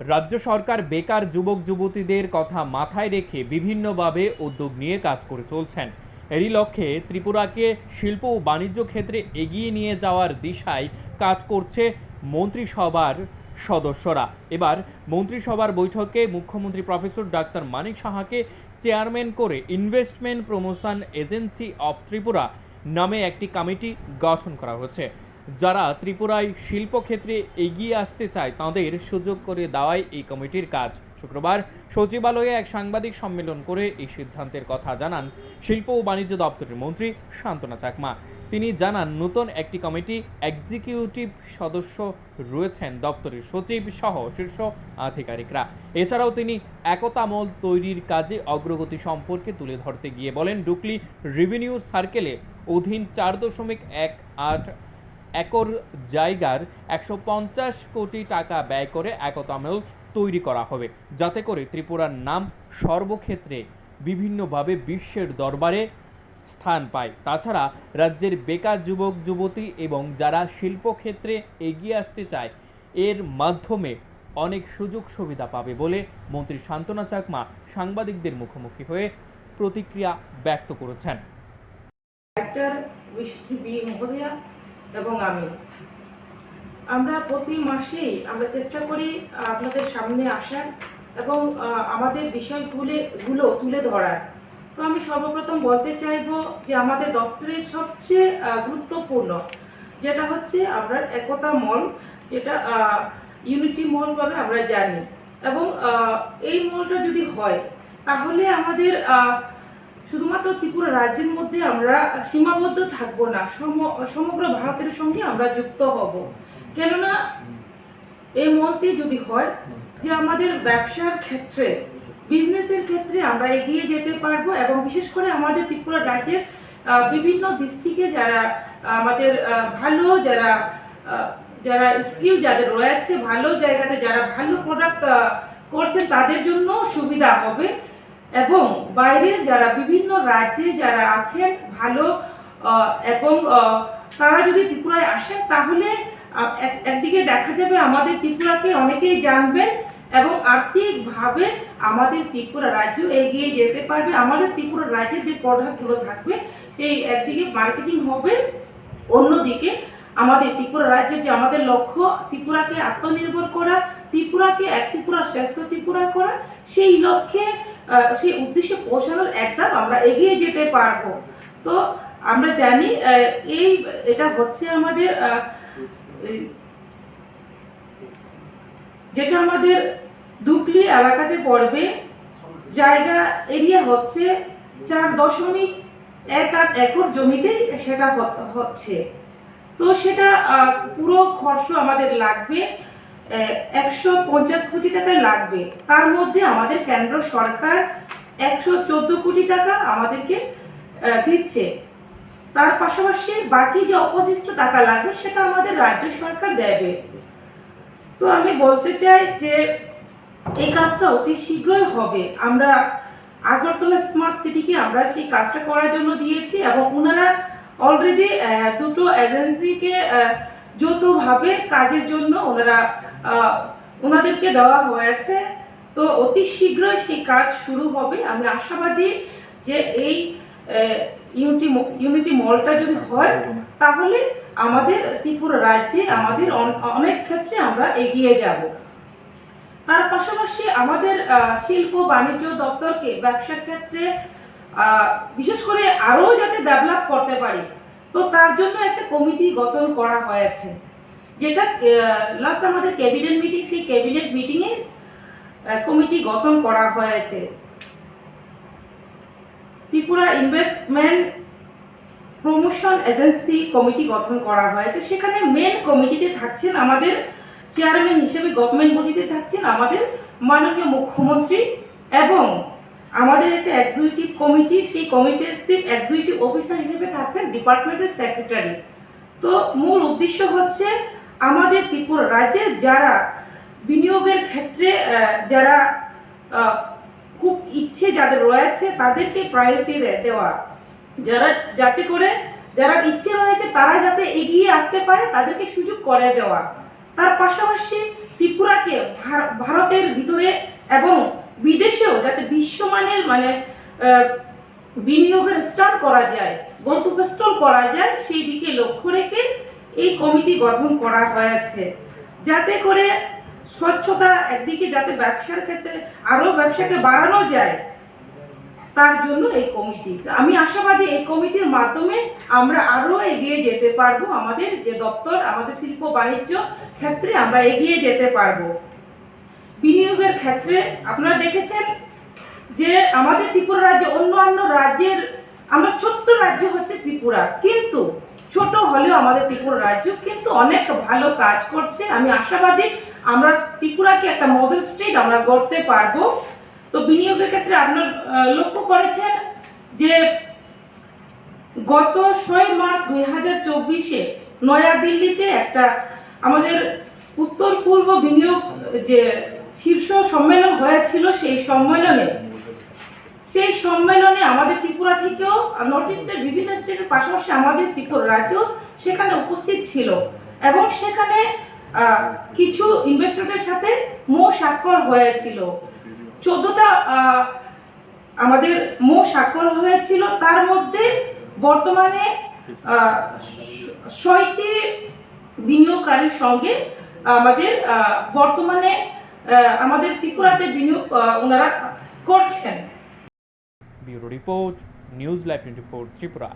রাজ্য সরকার বেকার যুবক যুবতীদের কথা মাথায় রেখে বিভিন্নভাবে উদ্যোগ নিয়ে কাজ করে চলছেন। এরই লক্ষ্যে ত্রিপুরাকে শিল্প ও বাণিজ্য ক্ষেত্রে এগিয়ে নিয়ে যাওয়ার দিশায় কাজ করছে মন্ত্রিসভার সদস্যরা। এবার মন্ত্রিসভার বৈঠকে মুখ্যমন্ত্রী প্রফেসর ডাক্তার মানিক সাহাকে চেয়ারম্যান করে investment promotion agency of Tripura নামে একটি কমিটি গঠন করা হয়েছে, যারা ত্রিপুরায় শিল্পক্ষেত্রে এগিয়ে আসতে চায় তাদের সুযোগ করে দেওয়াই এই কমিটির কাজ। শুক্রবার সচিবালয়ে এক সাংবাদিক সম্মেলন করে এই সিদ্ধান্তের কথা জানান শিল্প ও বাণিজ্য দপ্তরের মন্ত্রী শান্তনা চাকমা। তিনি জানান, নতুন একটি কমিটি এক্সিকিউটিভ সদস্য রয়েছেন দপ্তরের সচিব সহ শীর্ষ আধিকারিকরা। এছাড়াও তিনি একতা মল তৈরির কাজে অগ্রগতি সম্পর্কে তুলে ধরতে গিয়ে বলেন, ডুকলি রেভিনিউ সার্কেলে অধীন 4.18 একর জায়গার 150 কোটি টাকা ব্যয় করে একতা মল তৈরি করা হবে, যাতে করে ত্রিপুরার নাম সর্বক্ষেত্রে বিভিন্নভাবে বিশ্বের দরবারে স্থান পায়। তাছাড়া রাজ্যের বেকার যুবক যুবতী এবং যারা শিল্পক্ষেত্রে এগিয়ে আসতে চায় এর মাধ্যমে অনেক সুযোগ সুবিধা পাবে বলে মন্ত্রী শান্তনা চাকমা সাংবাদিকদের মুখোমুখি হয়ে প্রতিক্রিয়া ব্যক্ত করেছেন। এবং আমরা প্রতি মাসেই আমরা চেষ্টা করি আপনাদের সামনে আসার এবং আমাদের বিষয়গুলো তুলে ধরার। তো আমি সর্বপ্রথম বলতে চাইবো যে আমাদের দপ্তরের সবচেয়ে গুরুত্বপূর্ণ যেটা হচ্ছে আমরা একতা মল, যেটা ইউনিটি মল বলে আমরা জানি, এবং এই মলটা যদি হয় তাহলে আমাদের শুধুমাত্র ত্রিপুরা রাজ্যের মধ্যে আমরা সীমাবদ্ধ থাকবো না, সমগ্র ভারতের সঙ্গে আমরা যুক্ত হব। কেননা এই মলটি যদি হয় যে আমাদের ব্যবসার ক্ষেত্রে, বিজনেসের ক্ষেত্রে আমরা এগিয়ে যেতে পারবো, এবং বিশেষ করে আমাদের ত্রিপুরা রাজ্যের বিভিন্ন ডিস্ট্রিক্টে যারা আমাদের ভালো যারা স্কিল যাদের রয়েছে, ভালো জায়গাতে যারা ভালো প্রোডাক্ট করছেন তাদের জন্য সুবিধা হবে। এবং বাইরের যারা বিভিন্ন রাজ্যে যারা আছেন ভালো এবং তারা যদি ত্রিপুরায় আসেন তাহলে একদিকে দেখা যাবে আমাদের ত্রিপুরাকে অনেকেই জানবেন এবং আর্থিকভাবে আমাদের ত্রিপুরা রাজ্য এগিয়ে যেতে পারবে। আমাদের ত্রিপুরা রাজ্যের যে প্রোডাক্টগুলো থাকবে সেই একদিকে মার্কেটিং হবে, অন্যদিকে আমাদের ত্রিপুরা রাজ্যের যে আমাদের লক্ষ্য ত্রিপুরাকে আত্মনির্ভর করা, ত্রিপুরাকে এক ত্রিপুরা শ্রেষ্ঠ ত্রিপুরা করা, সেই লক্ষ্যে সেই উদ্দেশ্যে পৌঁছানোর একদম আমরা এগিয়ে যেতে পারবো। তো আমরা জানি এটা হচ্ছে আমাদের যেটা আমাদের ডুকলি এলাকাতে পড়বে, জায়গা এরিয়া হচ্ছে 4.18 একর জমিতে সেটা হচ্ছে। তো সেটা পুরো খরচ আমাদের লাগবে 150 কোটি টাকা লাগবে। তার মধ্যে আমাদের কেন্দ্র সরকার 114 কোটি টাকা আমাদেরকে দিচ্ছে। তার পাশাপাশি বাকি যে অবশিষ্ট টাকা লাগবে সেটা আমাদের রাজ্য সরকার দেবে। তো আমি বলতে চাই যে এই কাজটা অতি শীঘ্রই হবে। আমরা আগরতলা স্মার্ট সিটিকে আমরা সেই কাজটা করার জন্য দিয়েছি, এবং ওনারা অলরেডি দুটো এজেন্সিকে যৌথভাবে কাজের জন্য ওনাদেরকে দেওয়া হয়েছে। তো অতি শীঘ্রই সেই কাজ শুরু হবে। আমি আশাবাদী যে এই ইউনিটি মলটা যদি হয় তাহলে আমাদের ত্রিপুরা রাজ্যে আমাদের অনেক ক্ষেত্রে আমরা এগিয়ে যাব। তার পাশাপাশি আমাদের শিল্প বাণিজ্য দপ্তরকে ব্যবসার ক্ষেত্রে বিশেষ করে আরও যাতে ডেভেলপ করতে পারি, তো তার জন্য একটা কমিটি গঠন করা হয়েছে, যেটা লাস্ট আমাদের ক্যাবিনেট মিটিং, সেই ক্যাবিনেট মিটিংয়ে কমিটি গঠন করা হয়েছে। Tripura investment promotion agency committee গঠন করা হয়েছে। সেখানে মেন কমিটিতে থাকছেন আমাদের চেয়ারম্যান হিসেবে, গভর্নমেন্ট বডিতে থাকছেন আমাদের মাননীয় মুখ্যমন্ত্রী, এবং আমাদের একটা এক্সিকিউটিভ কমিটি, সেই কমিটির চিফ এক্সিকিউটিভ অফিসার হিসেবে থাকছেন ডিপার্টমেন্টের সেক্রেটারি। তো মূল উদ্দেশ্য হচ্ছে আমাদের ত্রিপুরা রাজ্যে যারা বিনিয়োগের ক্ষেত্রে যারা খুব ইচ্ছে যাদের রয়েছে তাদেরকে প্রায়োরিটি দেওয়া, যাতে করে যারা ইচ্ছে রয়েছে তারা যাতে এগিয়ে আসতে পারে তাদেরকে সুযোগ করে দেওয়া। তার পাশাপাশি ত্রিপুরাকে ভারতের ভিতরে এবং বিদেশেও যাতে বিশ্বমানের বিনিয়োগের স্থান করা যায়, গন্তব্যস্থল করা যায়, সেই দিকে লক্ষ্য রেখে এই কমিটি গঠন করা হয়েছে, যাতে করে স্বচ্ছতা একদিকে যাতে ব্যবসার ক্ষেত্রে আরো ব্যবসাকে বাড়ানো যায়, তার জন্য এই কমিটি। আমি আশাবাদী এই কমিটির মাধ্যমে আমরা আরো এগিয়ে যেতে পারবো, আমাদের যে দপ্তর, আমাদের শিল্প বাণিজ্য ক্ষেত্রে আমরা এগিয়ে যেতে পারবো। বিনিয়োগের ক্ষেত্রে আপনারা দেখেছেন যে আমাদের ত্রিপুরা রাজ্য অন্যান্য রাজ্যের, আমরা ছোট্ট রাজ্য হচ্ছে ত্রিপুরা, কিন্তু ছোট হলেও আমাদের ত্রিপুরা রাজ্য কিন্তু অনেক ভালো কাজ করছে। আমি আশাবাদী আমরা ত্রিপুরাকে একটা মডেল স্টেট আমরা গড়তে পারবো। তো বিনিয়োগের ক্ষেত্রে আপনারা লক্ষ্য করেছেন যে গত 6 মার্চ 2024-এ নয়াদিল্লিতে একটা আমাদের উত্তর পূর্ব বিনিয়োগ যে শীর্ষ সম্মেলন হয়েছিল, সেই সম্মেলনে আমাদের ত্রিপুরা থেকেও নর্থ ইস্টের বিভিন্ন স্টেটের পাশাপাশি আমাদের ত্রিপুরা রাজ্য সেখানে উপস্থিত ছিল, এবং সেখানে কিছু ইনভেস্টরদের সাথে স্বাক্ষর হয়েছিল। 14টা আমাদের স্বাক্ষর হয়েছিল, তার মধ্যে বর্তমানে 6টি বিনিয়োগকারীর সঙ্গে আমাদের বর্তমানে আমাদের ত্রিপুরাতে বিনিয়োগ ওনারা করছেন। Bureau report, news live 24 Tripura.